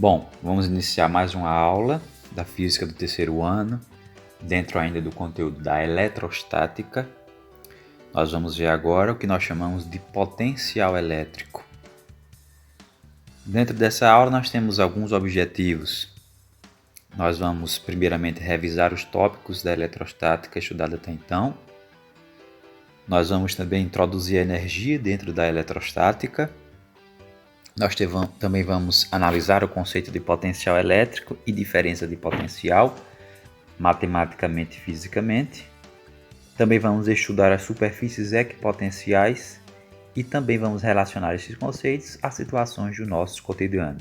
Bom, vamos iniciar mais uma aula da física do terceiro ano, dentro ainda do conteúdo da eletrostática. Nós vamos ver agora o que nós chamamos de potencial elétrico. Dentro dessa aula nós temos alguns objetivos. Nós vamos primeiramente revisar os tópicos da eletrostática estudada até então. Nós vamos também introduzir a energia dentro da eletrostática. Nós também vamos analisar o conceito de potencial elétrico e diferença de potencial, matematicamente e fisicamente. Também vamos estudar as superfícies equipotenciais e também vamos relacionar esses conceitos às situações do nosso cotidiano.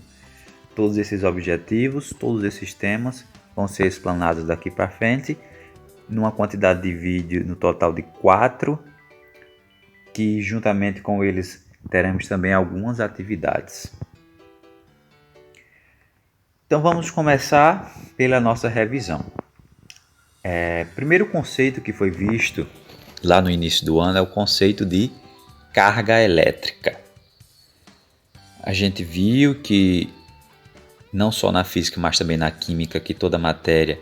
Todos esses objetivos, todos esses temas vão ser explanados daqui para frente, numa quantidade de vídeo no total de 4, que juntamente com eles teremos também algumas atividades. Então vamos começar pela nossa revisão. Primeiro conceito que foi visto lá no início do ano é o conceito de carga elétrica. A gente viu que não só na física, mas também na química, que toda matéria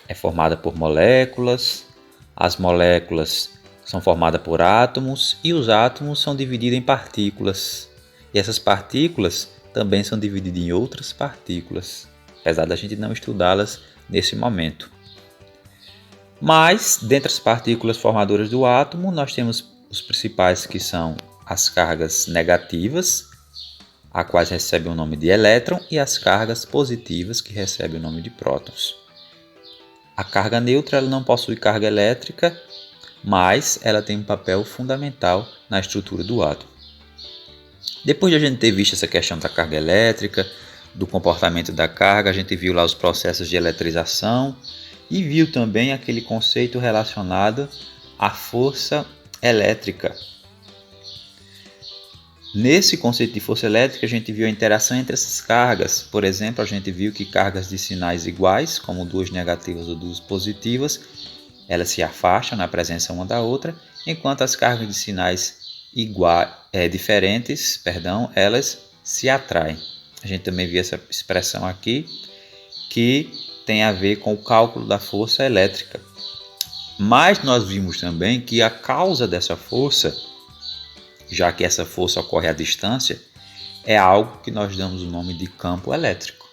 é formada por moléculas. As moléculas são formadas por átomos e os átomos são divididos em partículas. E essas partículas também são divididas em outras partículas, apesar da gente não estudá-las nesse momento. Mas, dentre as partículas formadoras do átomo, nós temos os principais, que são as cargas negativas, a quais recebem o nome de elétron, e as cargas positivas, que recebem o nome de prótons. A carga neutra ela não possui carga elétrica, mas ela tem um papel fundamental na estrutura do átomo. Depois de a gente ter visto essa questão da carga elétrica, do comportamento da carga, a gente viu lá os processos de eletrização e viu também aquele conceito relacionado à força elétrica. Nesse conceito de força elétrica, a gente viu a interação entre essas cargas. Por exemplo, a gente viu que cargas de sinais iguais, como duas negativas ou duas positivas, elas se afastam na presença uma da outra, enquanto as cargas de sinais diferentes, elas se atraem. A gente também viu essa expressão aqui, que tem a ver com o cálculo da força elétrica. Mas nós vimos também que a causa dessa força, já que essa força ocorre à distância, é algo que nós damos o nome de campo elétrico.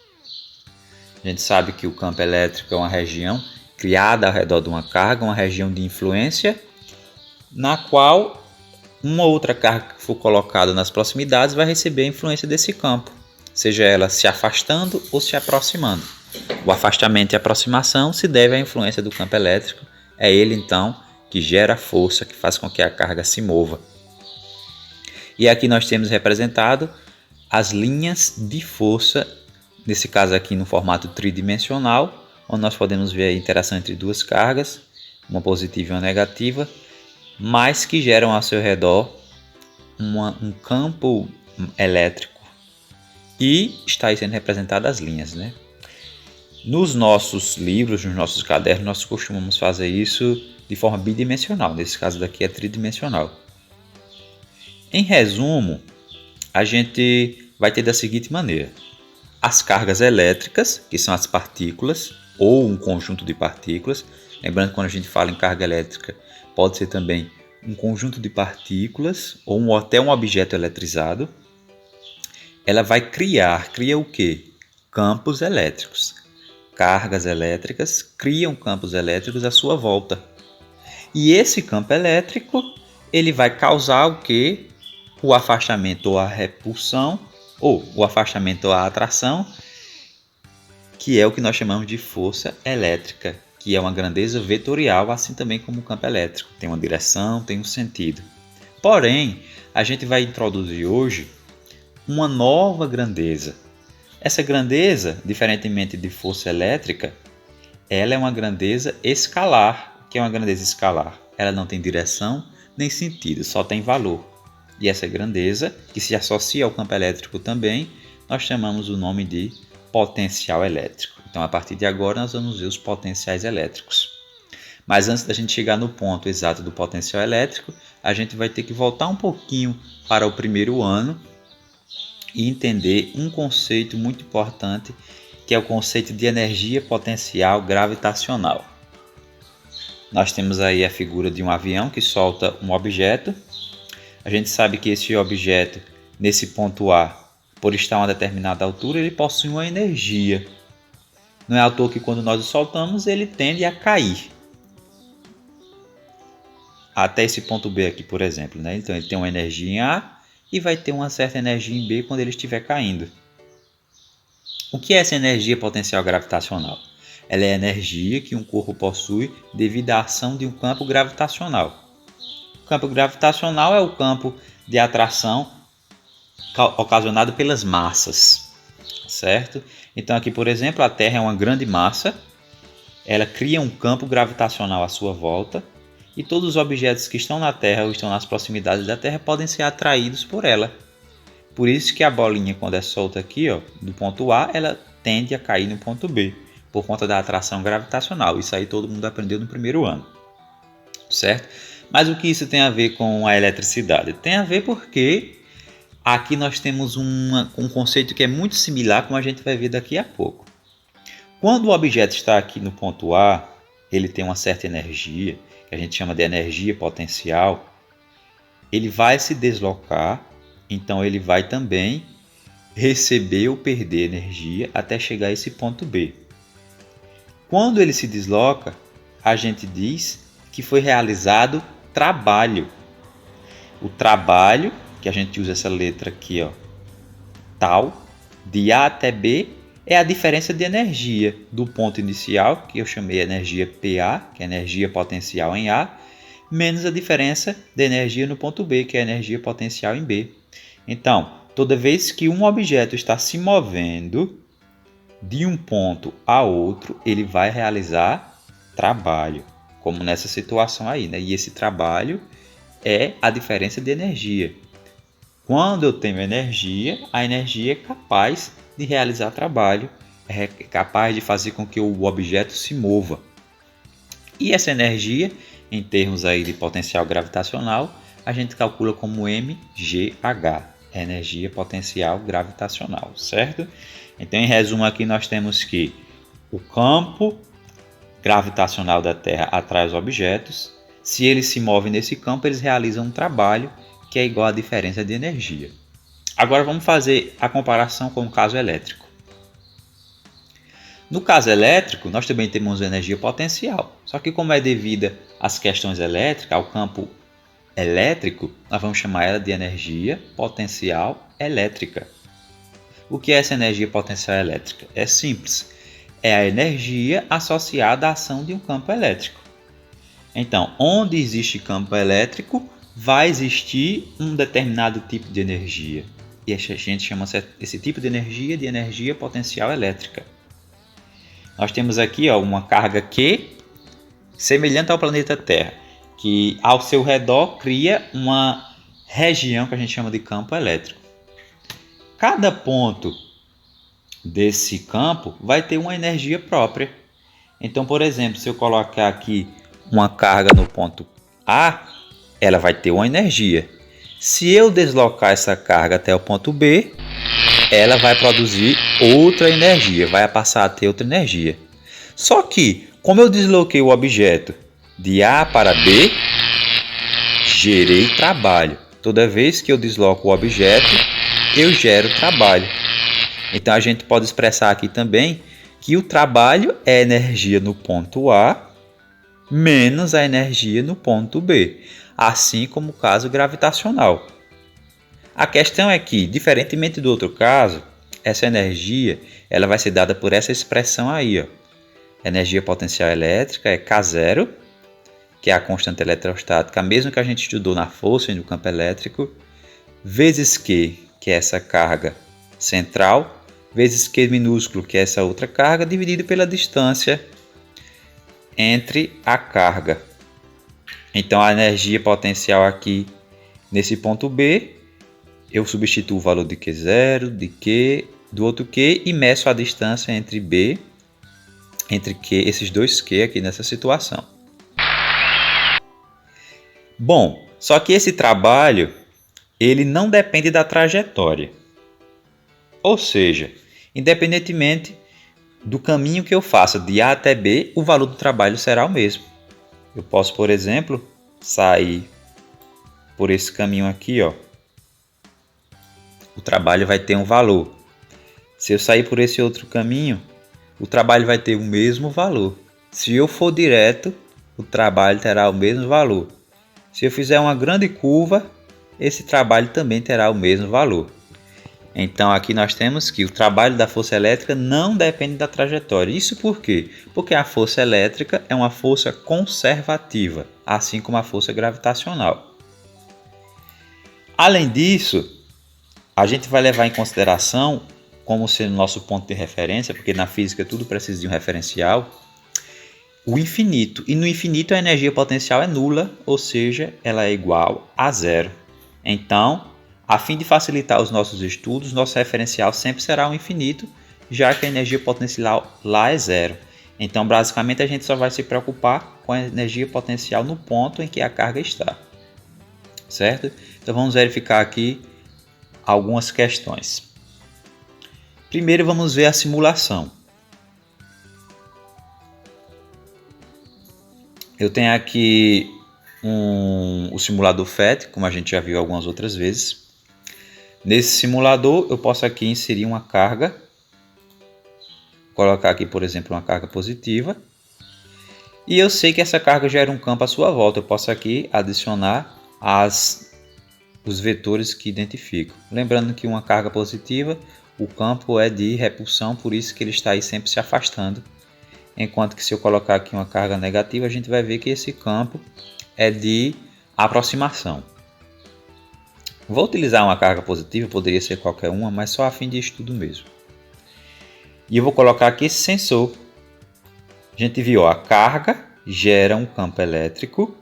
A gente sabe que o campo elétrico é uma região criada ao redor de uma carga, uma região de influência, na qual uma outra carga que for colocada nas proximidades vai receber a influência desse campo, seja ela se afastando ou se aproximando. O afastamento e a aproximação se deve à influência do campo elétrico, é ele então que gera a força que faz com que a carga se mova. E aqui nós temos representado as linhas de força, nesse caso aqui no formato tridimensional, onde nós podemos ver a interação entre duas cargas, uma positiva e uma negativa, mas que geram ao seu redor um campo elétrico. E está aí sendo representadas as linhas, né? Nos nossos livros, nos nossos cadernos, nós costumamos fazer isso de forma bidimensional. Nesse caso daqui é tridimensional. Em resumo, a gente vai ter da seguinte maneira: as cargas elétricas, que são as partículas, ou um conjunto de partículas. Lembrando que quando a gente fala em carga elétrica, pode ser também um conjunto de partículas ou até um objeto eletrizado. Ela vai cria o quê? Campos elétricos. Cargas elétricas criam campos elétricos à sua volta. E esse campo elétrico, ele vai causar o quê? O afastamento ou a repulsão, ou o afastamento ou a atração, que é o que nós chamamos de força elétrica, que é uma grandeza vetorial, assim também como o campo elétrico. Tem uma direção, tem um sentido. Porém, a gente vai introduzir hoje uma nova grandeza. Essa grandeza, diferentemente de força elétrica, ela é uma grandeza escalar. O que é uma grandeza escalar? Ela não tem direção nem sentido, só tem valor. E essa grandeza, que se associa ao campo elétrico também, nós chamamos o nome de potencial elétrico. Então, a partir de agora, nós vamos ver os potenciais elétricos. Mas antes da gente chegar no ponto exato do potencial elétrico, a gente vai ter que voltar um pouquinho para o primeiro ano, e entender um conceito muito importante, que é o conceito de energia potencial gravitacional. Nós temos aí a figura de um avião que solta um objeto. A gente sabe que esse objeto, nesse ponto A, por estar a uma determinada altura, ele possui uma energia. Não é à toa que quando nós o soltamos, ele tende a cair. Até esse ponto B aqui, por exemplo, né? Então ele tem uma energia em A e vai ter uma certa energia em B quando ele estiver caindo. O que é essa energia potencial gravitacional? Ela é a energia que um corpo possui devido à ação de um campo gravitacional. O campo gravitacional é o campo de atração ocasionado pelas massas, certo? Então aqui, por exemplo, a Terra é uma grande massa, ela cria um campo gravitacional à sua volta e todos os objetos que estão na Terra ou estão nas proximidades da Terra podem ser atraídos por ela. Por isso que a bolinha, quando é solta aqui, ó, do ponto A, ela tende a cair no ponto B, por conta da atração gravitacional. Isso aí todo mundo aprendeu no primeiro ano, certo? Mas o que isso tem a ver com a eletricidade? Tem a ver porque aqui nós temos um conceito que é muito similar, como a gente vai ver daqui a pouco. Quando o objeto está aqui no ponto A, ele tem uma certa energia, que a gente chama de energia potencial, ele vai se deslocar, então ele vai também receber ou perder energia até chegar a esse ponto B. Quando ele se desloca, a gente diz que foi realizado trabalho. O trabalho, que a gente usa essa letra aqui, ó, tal, de A até B, é a diferença de energia do ponto inicial, que eu chamei energia PA, que é energia potencial em A, menos a diferença de energia no ponto B, que é energia potencial em B. Então, toda vez que um objeto está se movendo de um ponto a outro, ele vai realizar trabalho, como nessa situação aí, né? E esse trabalho é a diferença de energia. Quando eu tenho energia, a energia é capaz de realizar trabalho, é capaz de fazer com que o objeto se mova. E essa energia, em termos aí de potencial gravitacional, a gente calcula como mGh, energia potencial gravitacional, certo? Então, em resumo, aqui nós temos que o campo gravitacional da Terra atrai os objetos. Se eles se movem nesse campo, eles realizam um trabalho que é igual à diferença de energia. Agora vamos fazer a comparação com o caso elétrico. No caso elétrico, nós também temos energia potencial. Só que como é devida às questões elétricas, ao campo elétrico, nós vamos chamar ela de energia potencial elétrica. O que é essa energia potencial elétrica? É simples. É a energia associada à ação de um campo elétrico. Então, onde existe campo elétrico, vai existir um determinado tipo de energia. E a gente chama esse tipo de energia potencial elétrica. Nós temos aqui uma carga Q, semelhante ao planeta Terra, que ao seu redor cria uma região que a gente chama de campo elétrico. Cada ponto desse campo vai ter uma energia própria. Então, por exemplo, se eu colocar aqui uma carga no ponto A, ela vai ter uma energia. Se eu deslocar essa carga até o ponto B, ela vai produzir outra energia, vai passar a ter outra energia. Só que, como eu desloquei o objeto de A para B, gerei trabalho. Toda vez que eu desloco o objeto, eu gero trabalho. Então a gente pode expressar aqui também que o trabalho é energia no ponto A menos a energia no ponto B, assim como o caso gravitacional. A questão é que, diferentemente do outro caso, essa energia ela vai ser dada por essa expressão aí, ó. Energia potencial elétrica é K0, que é a constante eletrostática, mesmo que a gente estudou na força e no campo elétrico, vezes Q, que é essa carga central, vezes Q minúsculo, que é essa outra carga, dividido pela distância entre a carga. Então, a energia potencial aqui, nesse ponto B, eu substituo o valor de Q0, de Q, do outro Q e meço a distância entre B, entre Q, esses dois Q aqui nessa situação. Bom, só que esse trabalho, ele não depende da trajetória. Ou seja, independentemente do caminho que eu faça de A até B, o valor do trabalho será o mesmo. Eu posso, por exemplo, sair por esse caminho aqui, ó. O trabalho vai ter um valor. Se eu sair por esse outro caminho, o trabalho vai ter o mesmo valor. Se eu for direto, o trabalho terá o mesmo valor. Se eu fizer uma grande curva, esse trabalho também terá o mesmo valor. Então aqui nós temos que o trabalho da força elétrica não depende da trajetória. Isso por quê? Porque a força elétrica é uma força conservativa, assim como a força gravitacional. Além disso, a gente vai levar em consideração, como sendo nosso ponto de referência, porque na física tudo precisa de um referencial, o infinito. E no infinito a energia potencial é nula, ou seja, ela é igual a zero. Então, a fim de facilitar os nossos estudos, nosso referencial sempre será o infinito, já que a energia potencial lá é zero. Então, basicamente, a gente só vai se preocupar com a energia potencial no ponto em que a carga está. Certo? Então, vamos verificar aqui algumas questões. Primeiro, vamos ver a simulação. Eu tenho aqui o simulador FET, como a gente já viu algumas outras vezes. Nesse simulador, eu posso aqui inserir uma carga. Colocar aqui, por exemplo, uma carga positiva. E eu sei que essa carga gera um campo à sua volta. Eu posso aqui adicionar os vetores que identifico. Lembrando que uma carga positiva, o campo é de repulsão, por isso que ele está aí sempre se afastando. Enquanto que se eu colocar aqui uma carga negativa, a gente vai ver que esse campo é de aproximação. Vou utilizar uma carga positiva, poderia ser qualquer uma, mas só a fim de estudo mesmo. E eu vou colocar aqui esse sensor. A gente viu, a carga gera um campo elétrico.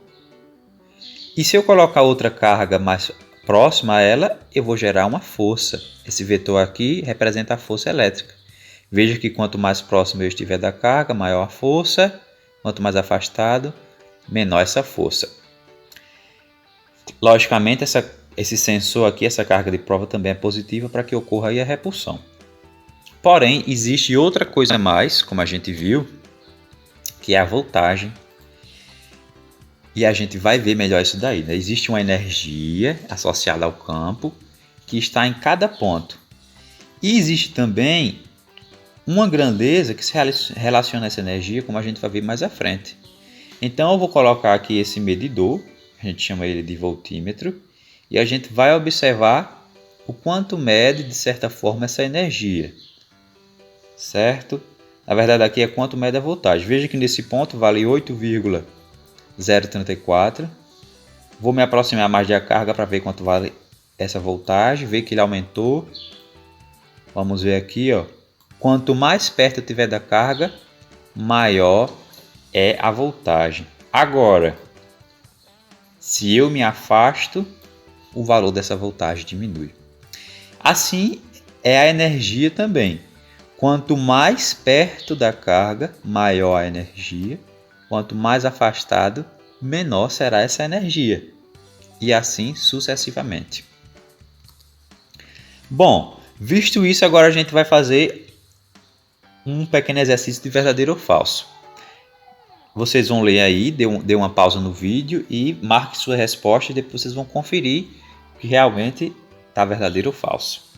E se eu colocar outra carga mais próxima a ela, eu vou gerar uma força. Esse vetor aqui representa a força elétrica. Veja que quanto mais próximo eu estiver da carga, maior a força. Quanto mais afastado, menor essa força. Logicamente, esse sensor aqui, essa carga de prova também é positiva para que ocorra aí a repulsão. Porém, existe outra coisa a mais, como a gente viu, que é a voltagem. E a gente vai ver melhor isso daí, né? Existe uma energia associada ao campo que está em cada ponto. E existe também uma grandeza que se relaciona a essa energia, como a gente vai ver mais à frente. Então eu vou colocar aqui esse medidor, a gente chama ele de voltímetro, e a gente vai observar o quanto mede, de certa forma, essa energia. Certo? Na verdade aqui é quanto mede a voltagem. Veja que nesse ponto vale 8,034. Vou me aproximar mais da carga para ver quanto vale essa voltagem, ver que ele aumentou. Vamos ver aqui, ó. Quanto mais perto eu estiver da carga, maior é a voltagem. Agora, se eu me afasto, o valor dessa voltagem diminui. Assim é a energia também. Quanto mais perto da carga, maior a energia. Quanto mais afastado, menor será essa energia. E assim sucessivamente. Bom, visto isso, agora a gente vai fazer um pequeno exercício de verdadeiro ou falso. Vocês vão ler aí, dê uma pausa no vídeo e marque sua resposta e depois vocês vão conferir que realmente está verdadeiro ou falso.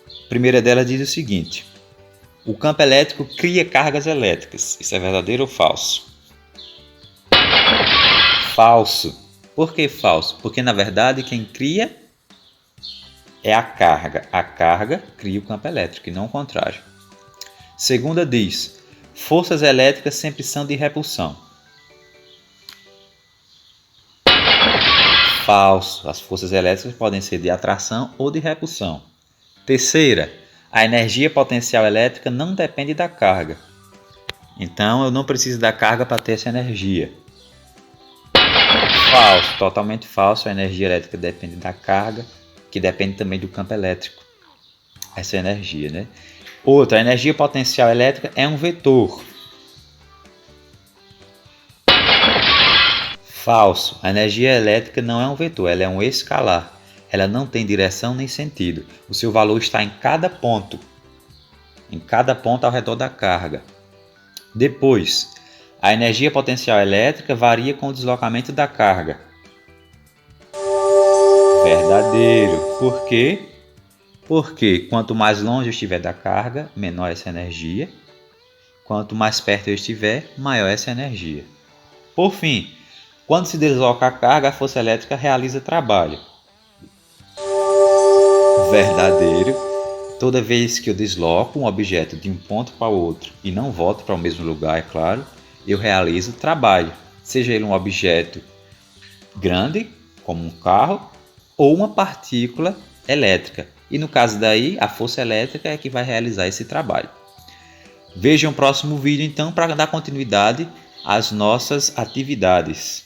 A primeira delas diz o seguinte: o campo elétrico cria cargas elétricas. Isso é verdadeiro ou falso? Falso. Por que falso? Porque na verdade quem cria é a carga. A carga cria o campo elétrico e não o contrário. Segunda diz: forças elétricas sempre são de repulsão. Falso. As forças elétricas podem ser de atração ou de repulsão. Terceira: a energia potencial elétrica não depende da carga. Então eu não preciso da carga para ter essa energia. Falso. Totalmente falso. A energia elétrica depende da carga, que depende também do campo elétrico. Essa energia, né? Outra, a energia potencial elétrica é um vetor. Falso. A energia elétrica não é um vetor, ela é um escalar. ela não tem direção nem sentido. O seu valor está em cada ponto ao redor da carga. Depois, a energia potencial elétrica varia com o deslocamento da carga. Verdadeiro. Por quê? Porque quanto mais longe eu estiver da carga, menor essa energia. Quanto mais perto eu estiver, maior essa energia. Por fim, quando se desloca a carga, a força elétrica realiza trabalho. Verdadeiro. Toda vez que eu desloco um objeto de um ponto para o outro e não volto para o mesmo lugar, é claro, eu realizo trabalho. Seja ele um objeto grande, como um carro, ou uma partícula elétrica. E no caso daí, a força elétrica é que vai realizar esse trabalho. Vejam o próximo vídeo então para dar continuidade às nossas atividades.